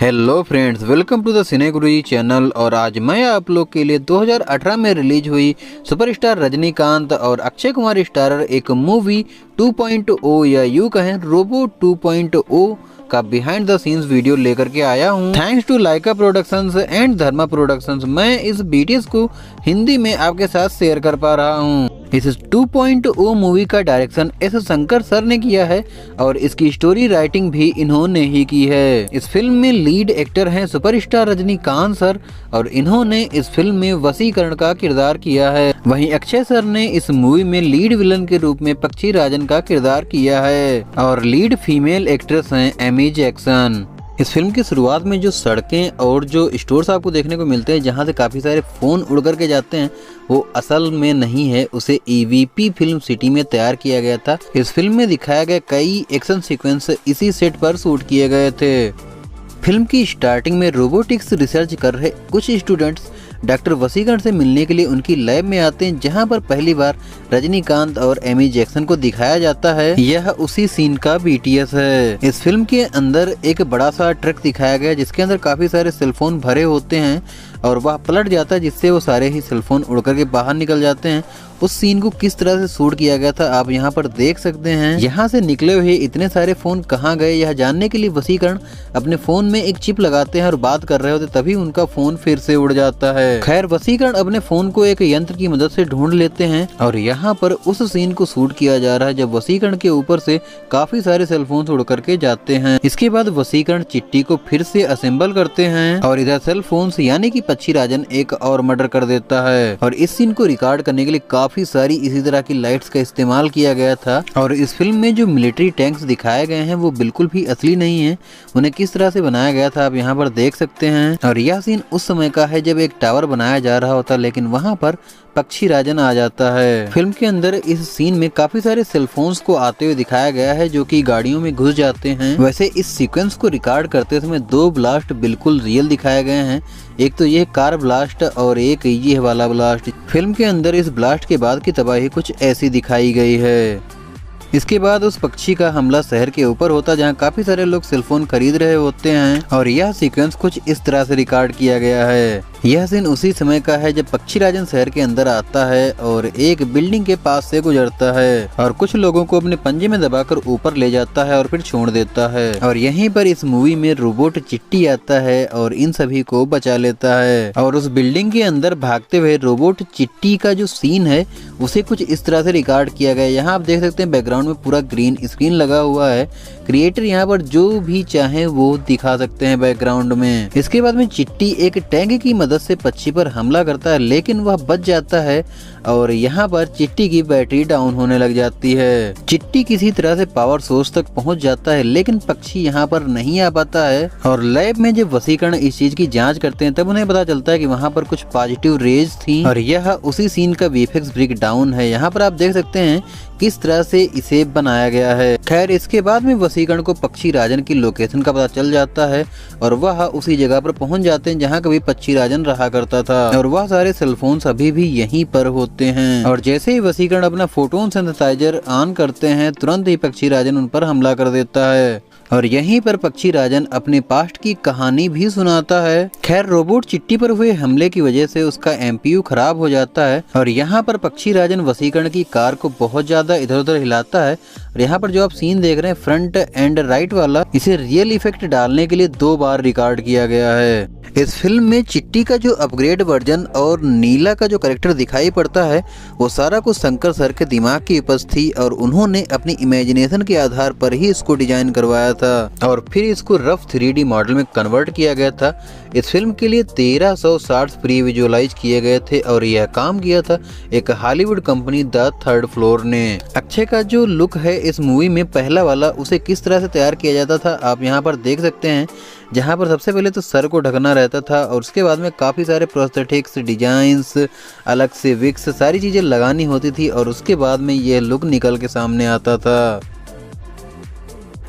Hello friends, welcome to the cine Guruji channel. और आज मैं आप लोग के लिए 2018 में रिलीज हुई सुपरस्टार रजनीकांत और अक्षय कुमार स्टारर एक मूवी 2.0 या यूं कहें रोबो 2.0 का बिहाइंड द सीन्स वीडियो लेकर के आया हूं। Thanks to Lyca Productions and Dharma Productions मैं इस बीटीएस को हिंदी में आपके साथ शेयर कर पा रहा हूं। इस 2.0 मूवी का डायरेक्शन एस शंकर सर ने किया है और इसकी स्टोरी राइटिंग भी इन्होंने ही की है। इस फिल्म में लीड एक्टर हैं सुपरस्टार रजनीकांत सर और इन्होंने इस फिल्म में वसीकरण का किरदार किया है। वहीं अक्षय सर ने इस मूवी में लीड विलन के रूप में पक्षी राजन का किरदार किया है और लीड फीमेल एक्ट्रेस हैं एमी जैक्सन। इस फिल्म की शुरुआत में जो सड़कें और जो स्टोर्स आपको देखने को मिलते हैं जहां से काफी सारे फोन उड़ करके जाते हैं वो असल में नहीं है, उसे ईवीपी फिल्म सिटी में तैयार किया गया था। इस फिल्म में दिखाया गया कई एक्शन सीक्वेंस इसी सेट पर शूट किए गए थे। फिल्म की स्टार्टिंग में रोबोटिक्स रिसर्च कर रहे कुछ स्टूडेंट्स डॉक्टर वसीकरण से मिलने के लिए उनकी लैब में आते हैं, जहां पर पहली बार रजनीकांत और एमी जैक्सन को दिखाया जाता है। यह उसी सीन का बीटीएस है। इस फिल्म के अंदर एक बड़ा सा ट्रक दिखाया गया जिसके अंदर काफी सारे सेलफोन भरे होते हैं और वह पलट जाता है जिससे वो सारे ही सेलफोन उड़ करके बाहर निकल जाते हैं। उस सीन को किस तरह से शूट किया गया था आप यहाँ पर देख सकते हैं। यहाँ से निकले हुए इतने सारे फोन कहाँ गए यह जानने के लिए वसीकरण अपने फोन में एक चिप लगाते हैं और बात कर रहे होते तभी उनका फोन फिर से उड़ जाता है। खैर वसीकरण अपने फोन को एक यंत्र की मदद से ढूंढ लेते हैं और यहाँ पर उस सीन को शूट किया जा रहा है जब वसीकरण के ऊपर से काफी सारे सेलफोन उड़ करके जाते हैं। इसके बाद वसीकरण चिट्टी को फिर से असेंबल करते हैं और इधर सेलफोन यानी कि पक्षी राजन एक और मर्डर कर देता है। और इस सीन को रिकॉर्ड करने के लिए काफी सारी इसी तरह की लाइट्स का इस्तेमाल किया गया था। और इस फिल्म में जो मिलिट्री टैंक्स दिखाए गए हैं वो बिल्कुल भी असली नहीं है, उन्हें किस तरह से बनाया गया था आप यहाँ पर देख सकते हैं। और यह सीन उस समय का है जब एक टावर बनाया जा रहा होता लेकिन वहाँ पर पक्षी राजन आ जाता है। फिल्म के अंदर इस सीन में काफी सारे सेलफोन्स को आते हुए दिखाया गया है जो कि गाड़ियों में घुस जाते हैं। वैसे इस सीक्वेंस को रिकॉर्ड करते समय दो ब्लास्ट बिल्कुल रियल दिखाए गए हैं, एक तो ये कार ब्लास्ट और एक ये वाला ब्लास्ट। फिल्म के अंदर इस ब्लास्ट के बाद की तबाही कुछ ऐसी दिखाई गई है। इसके बाद उस पक्षी का हमला शहर के ऊपर होता जहां काफी सारे लोग सेलफोन खरीद रहे होते हैं और यह सीक्वेंस कुछ इस तरह से रिकॉर्ड किया गया है। यह सीन उसी समय का है जब पक्षी राजन शहर के अंदर आता है और एक बिल्डिंग के पास से गुजरता है और कुछ लोगों को अपने पंजे में दबाकर ऊपर ले जाता है और फिर छोड़ देता है। और यहीं पर इस मूवी में रोबोट चिट्टी आता है और इन सभी को बचा लेता है। और उस बिल्डिंग के अंदर भागते हुए रोबोट चिट्टी का जो सीन है उसे कुछ इस तरह से रिकॉर्ड किया गया है। यहाँ आप देख सकते हैं बैकग्राउंड में पूरा ग्रीन स्क्रीन लगा हुआ है। क्रिएटर यहाँ पर जो भी चाहे वो दिखा सकते हैं बैकग्राउंड में। इसके बाद में चिट्टी एक टैंक की मदद से पक्षी पर हमला करता है लेकिन वह बच जाता है और यहाँ पर चिट्टी की बैटरी डाउन होने लग जाती है। चिट्टी किसी तरह से पावर सोर्स तक पहुँच जाता है लेकिन पक्षी यहाँ पर नहीं आ पाता है। और लैब में जब वसीकरण इस चीज की जांच करते हैं तब उन्हें पता चलता है कि वहाँ पर कुछ पॉजिटिव रेज थी और यह उसी सीन का वीएफएक्स ब्रेक डाउन है। यहाँ पर आप देख सकते हैं किस तरह से इसे बनाया गया है। खैर इसके बाद में वसीकरण को पक्षी राजन की लोकेशन का पता चल जाता है और वह उसी जगह पर पहुंच जाते हैं जहां कभी पक्षी राजन रहा करता था और वह सारे सेलफोन्स अभी भी यहीं पर होते हैं। और जैसे ही वसीकरण अपना फोटोन सिंथेसाइजर ऑन करते हैं तुरंत ही पक्षी राजन उन पर हमला कर देता है और यहीं पर पक्षी राजन अपने पास्ट की कहानी भी सुनाता है। खैर रोबोट चिट्टी पर हुए हमले की वजह से उसका एमपीयू खराब हो जाता है और यहाँ पर पक्षी राजन वसीकरण की कार को बहुत ज्यादा इधर उधर हिलाता है। और यहाँ पर जो आप सीन देख रहे हैं फ्रंट एंड राइट वाला, इसे रियल इफेक्ट डालने के लिए 2 बार रिकॉर्ड किया गया है। इस फिल्म में चिट्टी का जो अपग्रेड वर्जन और नीला का जो कैरेक्टर दिखाई पड़ता है वो सारा कुछ शंकर सर के दिमाग की उपज थी और उन्होंने अपनी इमेजिनेशन के आधार पर ही इसको डिजाइन करवाया था और फिर इसको रफ 3D मॉडल में कन्वर्ट किया गया था। इस फिल्म के लिए 1300 शॉट्स प्री विजुअलाइज किए गए थे और यह काम किया था एक Hollywood company the third floor ने। अक्षय का जो लुक है इस मूवी में पहला वाला उसे किस तरह से तैयार किया जाता था आप यहाँ पर देख सकते हैं, जहाँ पर सबसे पहले तो सर को ढकना रहता था और उसके बाद में काफ़ी सारे प्रोस्थेटिक्स डिजाइंस अलग से विक्स सारी चीज़ें लगानी होती थी और उसके बाद में यह लुक निकल के सामने आता था।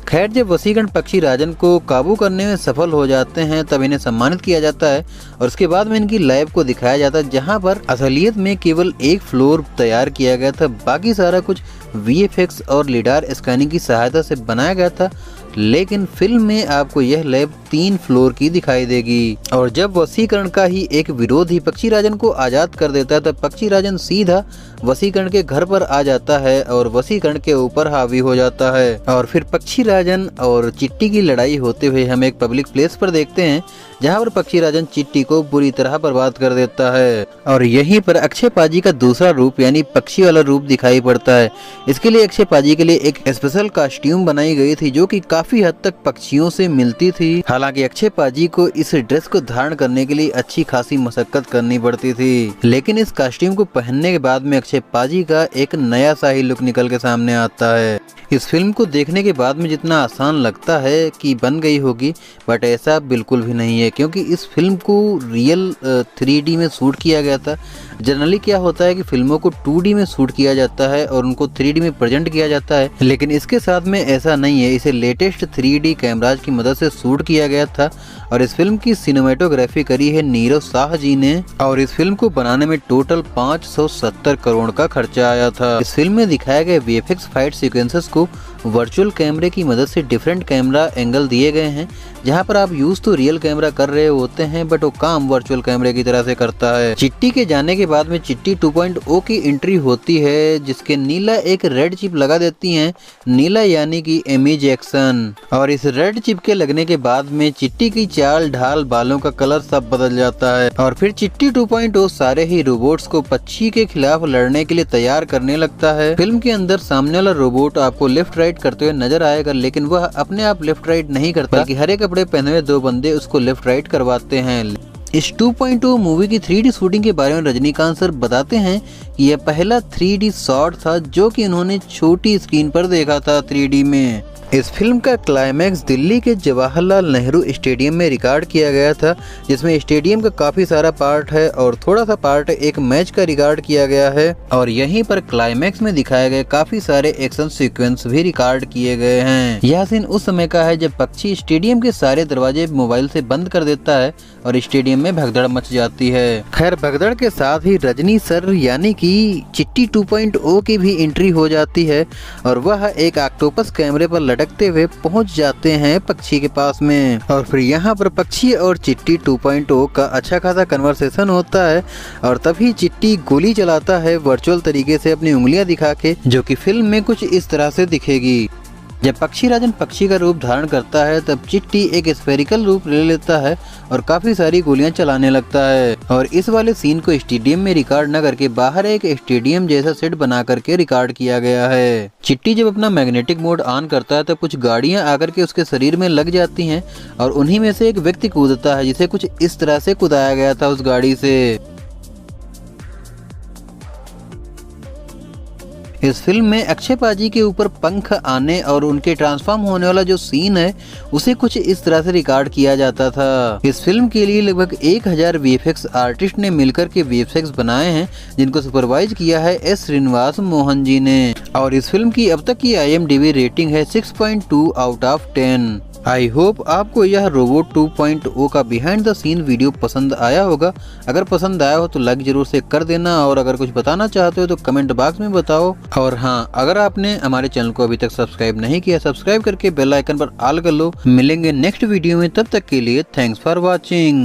खैर जब वसीकरण पक्षी राजन को काबू करने में सफल हो जाते हैं तब इन्हें सम्मानित किया जाता है और उसके बाद में इनकी लैब को दिखाया जाता है जहां पर असलियत में केवल एक फ्लोर तैयार किया गया था, बाकी सारा कुछ VFX और लिडार स्कैनिंग की सहायता से बनाया गया था, लेकिन फिल्म में आपको यह लैब 3 फ्लोर की दिखाई देगी। और जब वसीकरण का ही एक विरोधी पक्षीराजन को आजाद कर देता है, तब पक्षीराजन सीधा वसीकरण के घर पर आ जाता है और वसीकरण के ऊपर हावी हो जाता है। और फिर पक्षीराजन और चिट्टी की लड़ाई होते हुए हम एक पब्लिक प्लेस पर देखते हैं, जहां पर पक्षीराजन चिट्टी को बुरी तरह बर्बाद कर देता है। और यहीं पर अक्षय पाजी का दूसरा रूप यानी पक्षी वाला रूप दिखाई पड़ता है। इसके लिए अक्षय पाजी के लिए एक स्पेशल कॉस्ट्यूम बनाई गई थी, जो कि काफी हद तक पक्षियों से मिलती थी। हालांकि अक्षय पाजी को इस ड्रेस को धारण करने के लिए अच्छी खासी मशक्कत करनी पड़ती थी, लेकिन इस कॉस्ट्यूम को पहनने के बाद में अक्षय पाजी का एक नया सा ही लुक निकल के सामने आता है। इस फिल्म को देखने के बाद में जितना आसान लगता है कि बन गई होगी, बट ऐसा बिल्कुल भी नहीं है, क्योंकि इस फिल्म को रियल 3D में शूट किया गया था। जनरली क्या होता है कि फिल्मों को 2D में शूट किया जाता है और उनको 3D में प्रेजेंट किया जाता है, लेकिन इसके साथ में ऐसा नहीं है। इसे लेटेस्ट 3D कैमराज की मदद से शूट किया गया था। और इस फिल्म की सिनेमेटोग्राफी करी है नीरव शाह जी ने, और इस फिल्म को बनाने में टोटल 570 करोड़ का खर्चा आया था। इस फिल्म में दिखाए गए VFX फाइट सीक्वेंसेस को वर्चुअल कैमरे की मदद से डिफरेंट कैमरा एंगल दिए गए हैं, जहां पर आप यूज तो रियल कैमरा कर रहे होते हैं, बट वो काम वर्चुअल कैमरे की तरह से करता है। चिट्टी के जाने के बाद में चिट्टी 2.0 की एंट्री होती है, जिसके नीला एक रेड चिप लगा देती हैं। नीला यानी कि इमेज एक्शन। और इस रेड चिप के लगने के बाद में चिट्टी की चाल ढाल, बालों का कलर सब बदल जाता है। और फिर चिट्टी 2.0 सारे ही रोबोट्स को पक्षी के खिलाफ लड़ने के लिए तैयार करने लगता है। फिल्म के अंदर सामने वाला रोबोट आपको लेफ्ट राइट करते हुए नजर आएगा, लेकिन वह अपने आप लेफ्ट राइट नहीं करता, बल्कि हरे कपड़े पहने हुए 2 बंदे उसको लेफ्ट राइट करवाते हैं। इस 2.0 मूवी की 3D शूटिंग के बारे में रजनीकांत सर बताते हैं कि यह पहला 3D शॉट था जो कि उन्होंने छोटी स्क्रीन पर देखा था 3D में। इस फिल्म का क्लाइमैक्स दिल्ली के जवाहरलाल नेहरू स्टेडियम में रिकॉर्ड किया गया था, जिसमें स्टेडियम का काफी सारा पार्ट है और थोड़ा सा पार्ट एक मैच का रिकॉर्ड किया गया है। और यहीं पर क्लाइमैक्स में दिखाए गए काफी सारे एक्शन सीक्वेंस भी रिकॉर्ड किए गए हैं। यह सीन उस समय का है जब पक्षी स्टेडियम के सारे दरवाजे मोबाइल से बंद कर देता है और स्टेडियम में भगदड़ मच जाती है। खैर, भगदड़ के साथ ही रजनी सर यानी कि चिट्टी 2.0 की भी एंट्री हो जाती है और वह एक ऑक्टोपस कैमरे पर लटकते हुए पहुंच जाते हैं पक्षी के पास में। और फिर यहाँ पर पक्षी और चिट्टी 2.0 का अच्छा खासा कन्वर्सेशन होता है और तभी चिट्टी गोली चलाता है वर्चुअल तरीके से अपनी उंगलियां दिखा के, जो कि फिल्म में कुछ इस तरह से दिखेगी। जब पक्षीराजन पक्षी का रूप धारण करता है, तब चिट्टी एक स्फेरिकल रूप ले लेता है और काफी सारी गोलियां चलाने लगता है। और इस वाले सीन को स्टेडियम में रिकॉर्ड न करके बाहर एक स्टेडियम जैसा सेट बना करके रिकॉर्ड किया गया है। चिट्टी जब अपना मैग्नेटिक मोड ऑन करता है, तब कुछ गाड़ियां आकर के उसके शरीर में लग जाती हैं और उन्हीं में से एक व्यक्ति कूदता है, जिसे कुछ इस तरह से कूदाया गया था उस गाड़ी से। इस फिल्म में अक्षय पाजी के ऊपर पंख आने और उनके ट्रांसफॉर्म होने वाला जो सीन है, उसे कुछ इस तरह से रिकॉर्ड किया जाता था। इस फिल्म के लिए लगभग 1000 VFX आर्टिस्ट ने मिलकर के VFX बनाए हैं, जिनको सुपरवाइज किया है S श्रीनिवास मोहन जी ने। और इस फिल्म की अब तक की IMDb रेटिंग है 6.2 आउट ऑफ 10। आई होप आपको यह रोबोट 2.0 का बिहाइंड द सीन वीडियो पसंद आया होगा। अगर पसंद आया हो तो लाइक जरूर से कर देना, और अगर कुछ बताना चाहते हो तो कमेंट बॉक्स में बताओ। और हाँ, अगर आपने हमारे चैनल को अभी तक सब्सक्राइब नहीं किया, सब्सक्राइब करके बेल आइकन पर ऑल कर लो। मिलेंगे नेक्स्ट वीडियो में, तब तक के लिए थैंक्स फॉर वॉचिंग।